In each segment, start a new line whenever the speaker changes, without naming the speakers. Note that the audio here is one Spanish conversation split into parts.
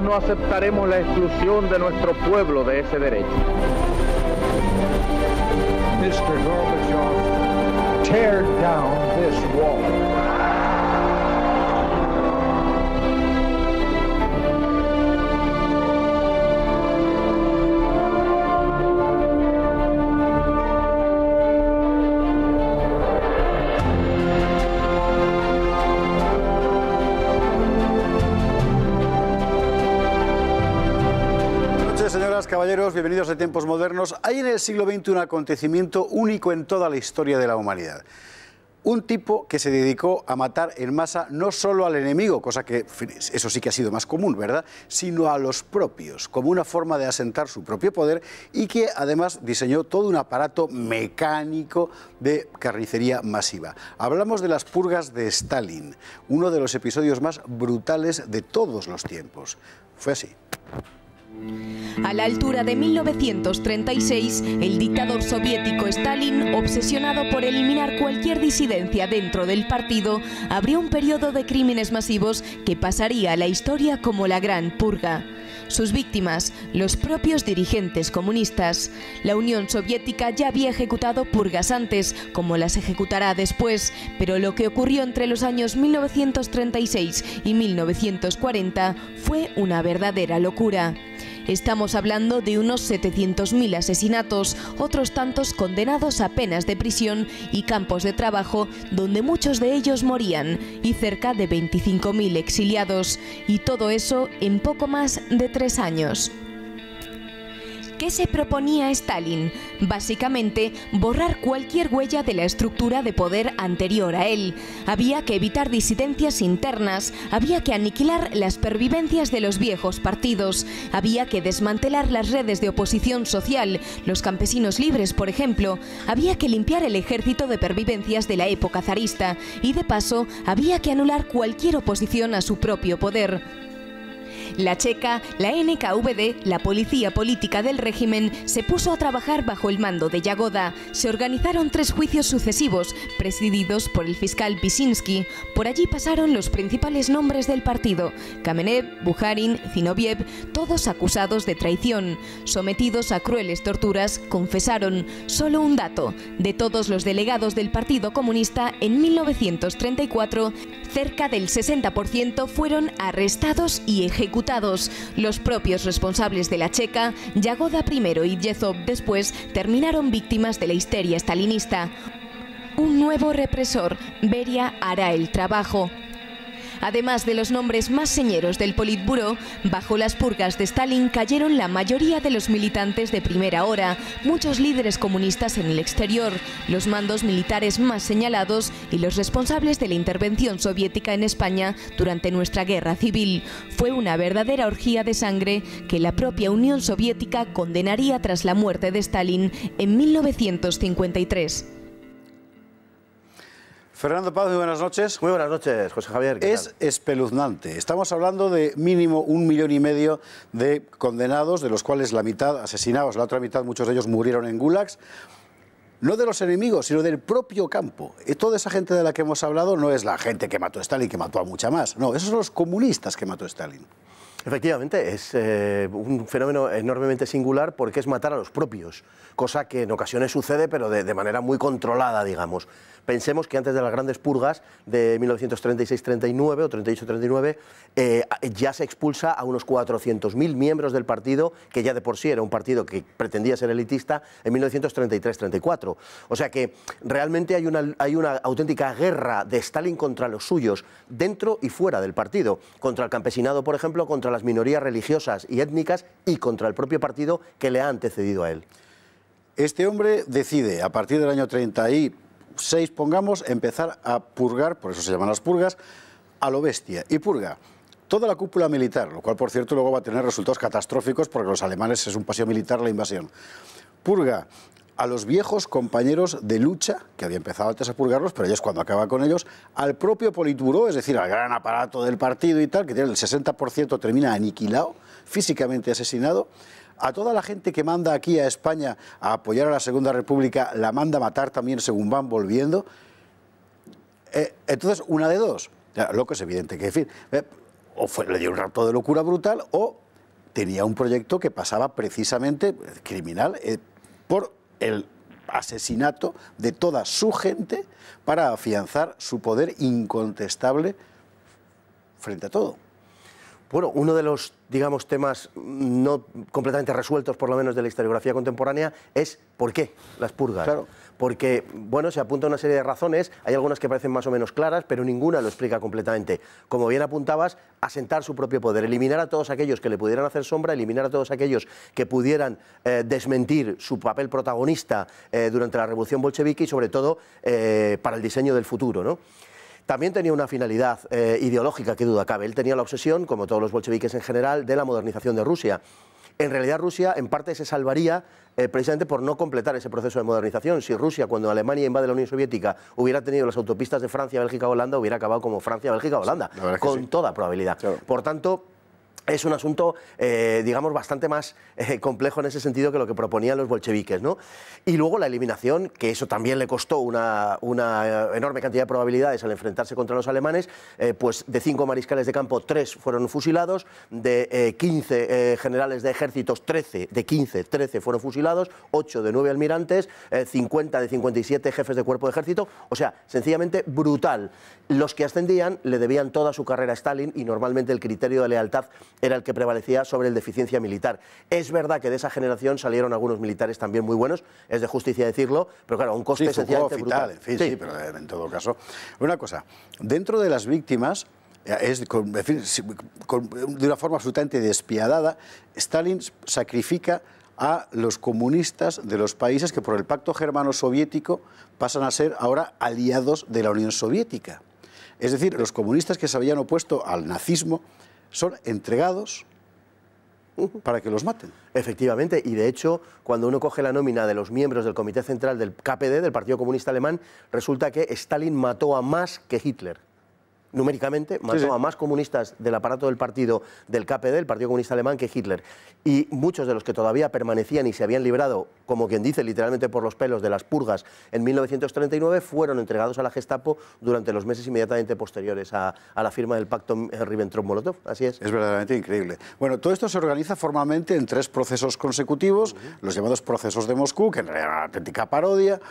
no aceptaremos la exclusión de nuestro pueblo de ese derecho.
Mr. Gorbachev, tear down this wall.
Señoras, caballeros, bienvenidos a Tiempos Modernos. Hay en el siglo XX un acontecimiento único en toda la historia de la humanidad. Un tipo que se dedicó a matar en masa no solo al enemigo, cosa que eso sí que ha sido más común, ¿verdad?, sino a los propios, como una forma de asentar su propio poder, y que además diseñó todo un aparato mecánico de carnicería masiva. Hablamos de las purgas de Stalin, uno de los episodios más brutales de todos los tiempos. Fue así.
A la altura de 1936, el dictador soviético Stalin, obsesionado por eliminar cualquier disidencia dentro del partido, abrió un periodo de crímenes masivos que pasaría a la historia como la Gran Purga. Sus víctimas, los propios dirigentes comunistas. La Unión Soviética ya había ejecutado purgas antes, como las ejecutará después, pero lo que ocurrió entre los años 1936 y 1940 fue una verdadera locura. Estamos hablando de unos 700.000 asesinatos, otros tantos condenados a penas de prisión y campos de trabajo donde muchos de ellos morían, y cerca de 25.000 exiliados, y todo eso en poco más de 3 años. ¿Qué se proponía Stalin? Básicamente, borrar cualquier huella de la estructura de poder anterior a él. Había que evitar disidencias internas, había que aniquilar las pervivencias de los viejos partidos, había que desmantelar las redes de oposición social, los campesinos libres, por ejemplo, había que limpiar el ejército de pervivencias de la época zarista y, de paso, había que anular cualquier oposición a su propio poder. La Checa, la NKVD, la policía política del régimen, se puso a trabajar bajo el mando de Yagoda. Se organizaron 3 juicios sucesivos, presididos por el fiscal Vyshinsky. Por allí pasaron los principales nombres del partido: Kamenev, Bukharin, Zinoviev, todos acusados de traición. Sometidos a crueles torturas, confesaron. Solo un dato: de todos los delegados del Partido Comunista en 1934, cerca del 60% fueron arrestados y ejecutados. Los propios responsables de la Checa, Yagoda primero y Yezhov después, terminaron víctimas de la histeria stalinista. Un nuevo represor, Beria, hará el trabajo. Además de los nombres más señeros del Politburó, bajo las purgas de Stalin cayeron la mayoría de los militantes de primera hora, muchos líderes comunistas en el exterior, los mandos militares más señalados y los responsables de la intervención soviética en España durante nuestra guerra civil. Fue una verdadera orgía de sangre que la propia Unión Soviética condenaría tras la muerte de Stalin en 1953.
Fernando Paz, muy buenas noches.
Muy buenas noches, José Javier.
Es espeluznante. Estamos hablando de mínimo 1,5 millones de condenados, de los cuales la mitad asesinados, la otra mitad, muchos de ellos murieron en gulags. No de los enemigos, sino del propio campo. Y toda esa gente de la que hemos hablado no es la gente que mató a Stalin, que mató a mucha más. No, esos son los comunistas que mató a Stalin.
Efectivamente, es un fenómeno enormemente singular porque es matar a los propios, cosa que en ocasiones sucede, pero de manera muy controlada, digamos. Pensemos que antes de las grandes purgas de 1936-39 o 38-39 ya se expulsa a unos 400.000 miembros del partido, que ya de por sí era un partido que pretendía ser elitista, en 1933-34. O sea que realmente hay una auténtica guerra de Stalin contra los suyos, dentro y fuera del partido, contra el campesinado, por ejemplo, contra las minorías religiosas y étnicas y contra el propio partido que le ha antecedido a él.
Este hombre decide, a partir del año 36, pongamos, empezar a purgar, por eso se llaman las purgas, a lo bestia. Y purga toda la cúpula militar, lo cual, por cierto, luego va a tener resultados catastróficos porque los alemanes es un paseo militar la invasión. Purga a los viejos compañeros de lucha, que había empezado antes a purgarlos, pero ya es cuando acaba con ellos, al propio Politburó, es decir, al gran aparato del partido y tal, que tiene el 60% termina aniquilado, físicamente asesinado. A toda la gente que manda aquí a España a apoyar a la Segunda República, la manda a matar también según van volviendo. Entonces, una de dos. Ya, loco es evidente que, en fin, le dio un rapto de locura brutal, o tenía un proyecto que pasaba precisamente criminal por el asesinato de toda su gente para afianzar su poder incontestable frente a todo.
Bueno, uno de los, digamos, temas no completamente resueltos, por lo menos, de la historiografía contemporánea es ¿por qué las purgas?
Claro.
Porque, bueno, se apunta una serie de razones, hay algunas que parecen más o menos claras, pero ninguna lo explica completamente. Como bien apuntabas, asentar su propio poder, eliminar a todos aquellos que le pudieran hacer sombra, eliminar a todos aquellos que pudieran desmentir su papel protagonista durante la revolución bolchevique y, sobre todo, para el diseño del futuro, ¿no? También tenía una finalidad ideológica, que duda cabe. Él tenía la obsesión, como todos los bolcheviques en general, de la modernización de Rusia. En realidad Rusia en parte se salvaría precisamente por no completar ese proceso de modernización. Si Rusia, cuando Alemania invade la Unión Soviética, hubiera tenido las autopistas de Francia, Bélgica, Holanda, hubiera acabado como Francia, Bélgica, Holanda, con toda probabilidad. Claro. Por tanto, es un asunto, digamos, bastante más complejo en ese sentido que lo que proponían los bolcheviques, ¿no? Y luego la eliminación, que eso también le costó una enorme cantidad de probabilidades al enfrentarse contra los alemanes, pues de 5 mariscales de campo, 3 fueron fusilados, de 15 generales de ejércitos, 13 fueron fusilados, 8 de 9 almirantes, 50 de 57 jefes de cuerpo de ejército, o sea, sencillamente brutal. Los que ascendían le debían toda su carrera a Stalin y normalmente el criterio de lealtad era el que prevalecía sobre el de eficiencia militar. Es verdad que de esa generación salieron algunos militares también muy buenos, es de justicia decirlo, pero claro, a un coste esencialmente brutal.
En fin, sí, pero en todo caso. Una cosa, dentro de las víctimas, de una forma absolutamente despiadada, Stalin sacrifica a los comunistas de los países que por el pacto germano-soviético pasan a ser ahora aliados de la Unión Soviética. Es decir, los comunistas que se habían opuesto al nazismo son entregados para que los maten.
Efectivamente, y de hecho, cuando uno coge la nómina de los miembros del Comité Central del KPD, del Partido Comunista Alemán, resulta que Stalin mató a más que Hitler. Numéricamente, mató a más comunistas del aparato del partido del KPD, el Partido Comunista Alemán, que Hitler. Y muchos de los que todavía permanecían y se habían librado, como quien dice, literalmente por los pelos de las purgas en 1939, fueron entregados a la Gestapo durante los meses inmediatamente posteriores a la firma del pacto Ribbentrop-Molotov. Así es.
Es verdaderamente increíble. Bueno, todo esto se organiza formalmente en 3 procesos consecutivos, los llamados procesos de Moscú, que en realidad era una auténtica parodia.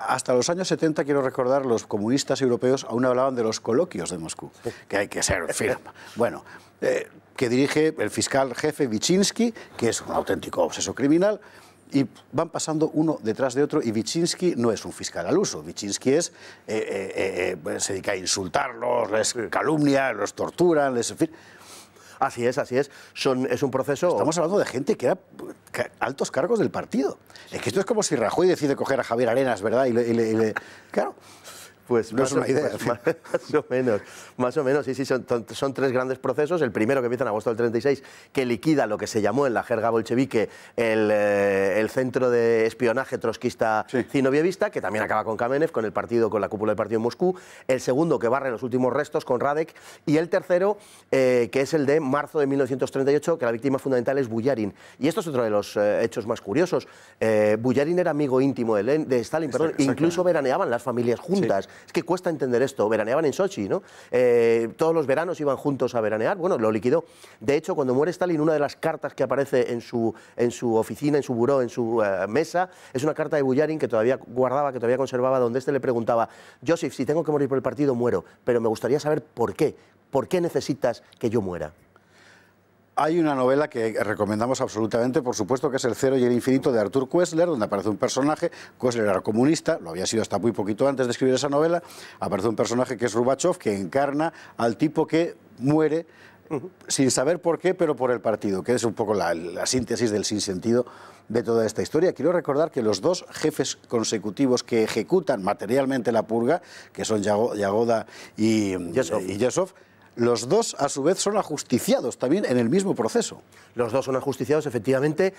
Hasta los años 70, quiero recordar, los comunistas europeos aún hablaban de los coloquios de Moscú, que hay que ser firme. Bueno, que dirige el fiscal jefe Vichinsky, que es un auténtico obseso criminal, y van pasando uno detrás de otro, y Vichinsky no es un fiscal al uso. Vichinsky se dedica a insultarlos, les calumnia, los torturan, en fin.
Así es, así es. Es un proceso...
Estamos hablando de gente que era altos cargos del partido. Es que esto es como si Rajoy decide coger a Javier Arenas, ¿verdad? Claro.
Pues no es una idea. Más o menos, sí, son 3 grandes procesos. El primero, que empieza en agosto del 36, que liquida lo que se llamó en la jerga bolchevique el centro de espionaje trotskista zinovievista, que también acaba con Kamenev, con la cúpula del partido en Moscú. El segundo, que barre los últimos restos, con Radek. Y el tercero, que es el de marzo de 1938, que la víctima fundamental es Bujarin. Y esto es otro de los hechos más curiosos. Bujarin era amigo íntimo de Stalin, perdón, incluso veraneaban las familias juntas. Sí. Es que cuesta entender esto. Veraneaban en Sochi, ¿no? Todos los veranos iban juntos a veranear. Bueno, lo liquidó. De hecho, cuando muere Stalin, una de las cartas que aparece en su oficina, en su buró, en su mesa, es una carta de Bujarin que todavía guardaba, que todavía conservaba, donde le preguntaba: Joseph, si tengo que morir por el partido, muero, pero me gustaría saber por qué. ¿Por qué necesitas que yo muera?
Hay una novela que recomendamos absolutamente, por supuesto, que es El Cero y el Infinito, de Arthur Koestler, donde aparece un personaje. Koestler era comunista, lo había sido hasta muy poquito antes de escribir esa novela. Aparece un personaje que es Rubachov, que encarna al tipo que muere sin saber por qué, pero por el partido, que es un poco la síntesis del sinsentido de toda esta historia. Quiero recordar que los 2 jefes consecutivos que ejecutan materialmente la purga, que son Yagoda y Yesov, los 2, a su vez, son ajusticiados también en el mismo proceso.
Los 2 son ajusticiados, efectivamente.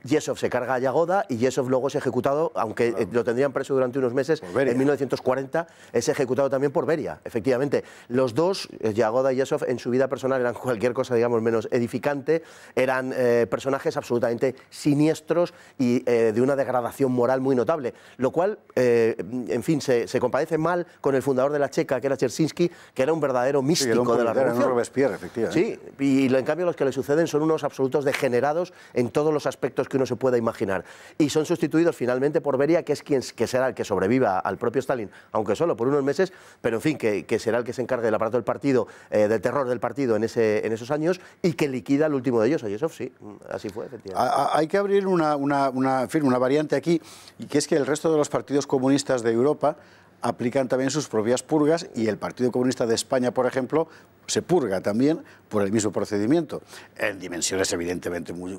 Yesov se carga a Yagoda y Yesov luego es ejecutado, aunque lo tendrían preso durante unos meses, en 1940, es ejecutado también por Beria, efectivamente. Los 2, Yagoda y Yesov, en su vida personal eran cualquier cosa, digamos, menos edificante, eran personajes absolutamente siniestros y de una degradación moral muy notable, lo cual, en fin, se compadece mal con el fundador de la Checa, que era Chersinsky, que era un verdadero verdadero místico de la revolución.
Robespierre, efectivamente.
Sí, y en cambio los que le suceden son unos absolutos degenerados en todos los aspectos que uno se pueda imaginar. Y son sustituidos finalmente por Beria, que es que será el que sobreviva al propio Stalin, aunque solo por unos meses, pero en fin, que será el que se encargue del aparato del partido, del terror del partido en esos años, y que liquida al último de ellos, a Yesov, sí, así fue, efectivamente.
Hay que abrir una variante aquí, y que es que el resto de los partidos comunistas de Europa aplican también sus propias purgas, y el Partido Comunista de España, por ejemplo, se purga también por el mismo procedimiento, en dimensiones evidentemente muy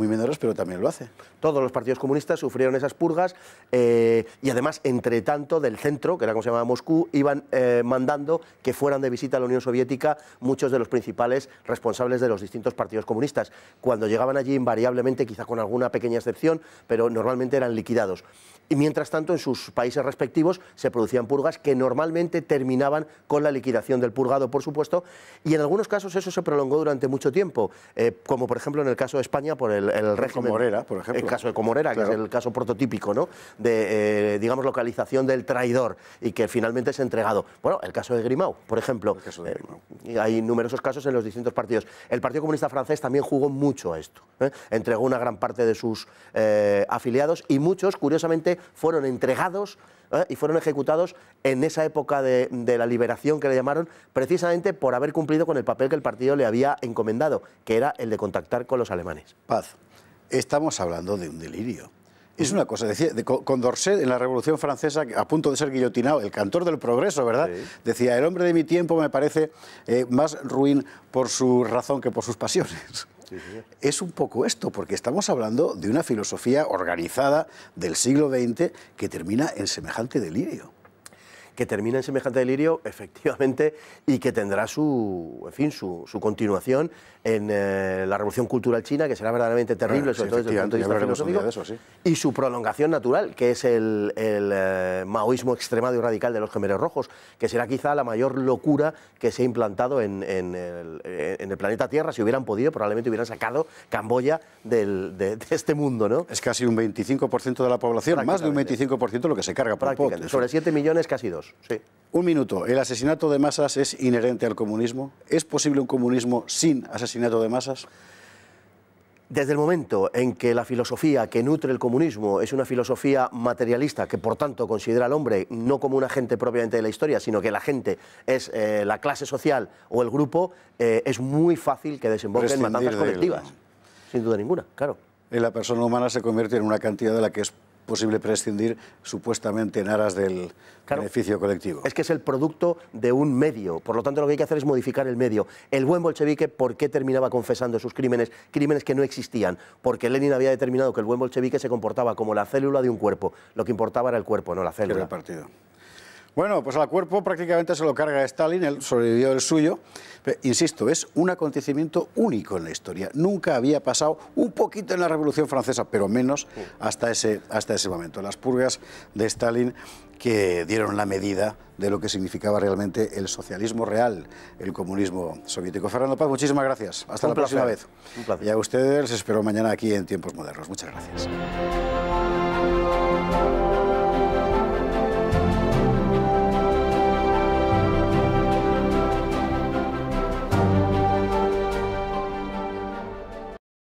menores, pero también lo hace.
Todos los partidos comunistas sufrieron esas purgas, y además, entre tanto, del centro, que era como se llamaba Moscú, iban mandando que fueran de visita a la Unión Soviética muchos de los principales responsables de los distintos partidos comunistas. Cuando llegaban allí, invariablemente, quizá con alguna pequeña excepción, pero normalmente eran liquidados. Y mientras tanto, en sus países respectivos se producían purgas que normalmente terminaban con la liquidación del purgado, por supuesto, y en algunos casos eso se prolongó durante mucho tiempo, como por ejemplo en el caso de España por el régimen
Comorera, por ejemplo.
El caso de Comorera, claro, que es el caso prototípico, ¿no?, de, digamos, localización del traidor y que finalmente es entregado. Bueno, el caso de Grimau, por ejemplo. Hay numerosos casos en los distintos partidos. El Partido Comunista francés también jugó mucho a esto, entregó una gran parte de sus afiliados, y muchos, curiosamente, fueron entregados y fueron ejecutados en esa época de la liberación, que le llamaron, precisamente por haber cumplido con el papel que el partido le había encomendado, que era el de contactar con los alemanes.
Paz, estamos hablando de un delirio. Es una cosa, decía, Condorcet en la Revolución Francesa, a punto de ser guillotinado, el cantor del progreso, ¿verdad? Sí. Decía, el hombre de mi tiempo me parece más ruin por su razón que por sus pasiones. Sí, sí. Es un poco esto, porque estamos hablando de una filosofía organizada del siglo XX que termina en semejante delirio.
Que termina en semejante delirio, efectivamente, y que tendrá su continuación en la Revolución Cultural China, que será verdaderamente terrible, sobre todo desde el punto de vista filosófico, eso, sí. Y su prolongación natural, que es el maoísmo extremado y radical de los Khmeres Rojos, que será quizá la mayor locura que se ha implantado en el planeta Tierra. Si hubieran podido, probablemente hubieran sacado Camboya de este mundo, ¿no?
Es casi un 25% de la población, más de un 25% lo que se carga por Pot.
Sobre 7 millones, casi 2. Sí.
Un minuto. ¿El asesinato de masas es inherente al comunismo? ¿Es posible un comunismo sin asesinato de masas?
Desde el momento en que la filosofía que nutre el comunismo es una filosofía materialista, que por tanto considera al hombre no como un agente propiamente de la historia, sino que la gente es la clase social o el grupo, es muy fácil que desemboque en matanzas colectivas. Sin duda ninguna, claro.
La persona humana se convierte en una cantidad de la que es posible prescindir supuestamente en aras del beneficio colectivo.
Es que es el producto de un medio, por lo tanto lo que hay que hacer es modificar el medio. El buen bolchevique, ¿por qué terminaba confesando sus crímenes? Crímenes que no existían, porque Lenin había determinado que el buen bolchevique se comportaba como la célula de un cuerpo. Lo que importaba era el cuerpo, no la célula.
Era el partido. Bueno, pues al cuerpo prácticamente se lo carga Stalin, él sobrevivió el suyo. Pero, insisto, es un acontecimiento único en la historia. Nunca había pasado, un poquito en la Revolución Francesa, pero menos hasta ese momento. Las purgas de Stalin que dieron la medida de lo que significaba realmente el socialismo real, el comunismo soviético. Fernando Paz, muchísimas gracias. Hasta la próxima vez.
Un placer.
Y a ustedes les espero mañana aquí en Tiempos Modernos. Muchas gracias.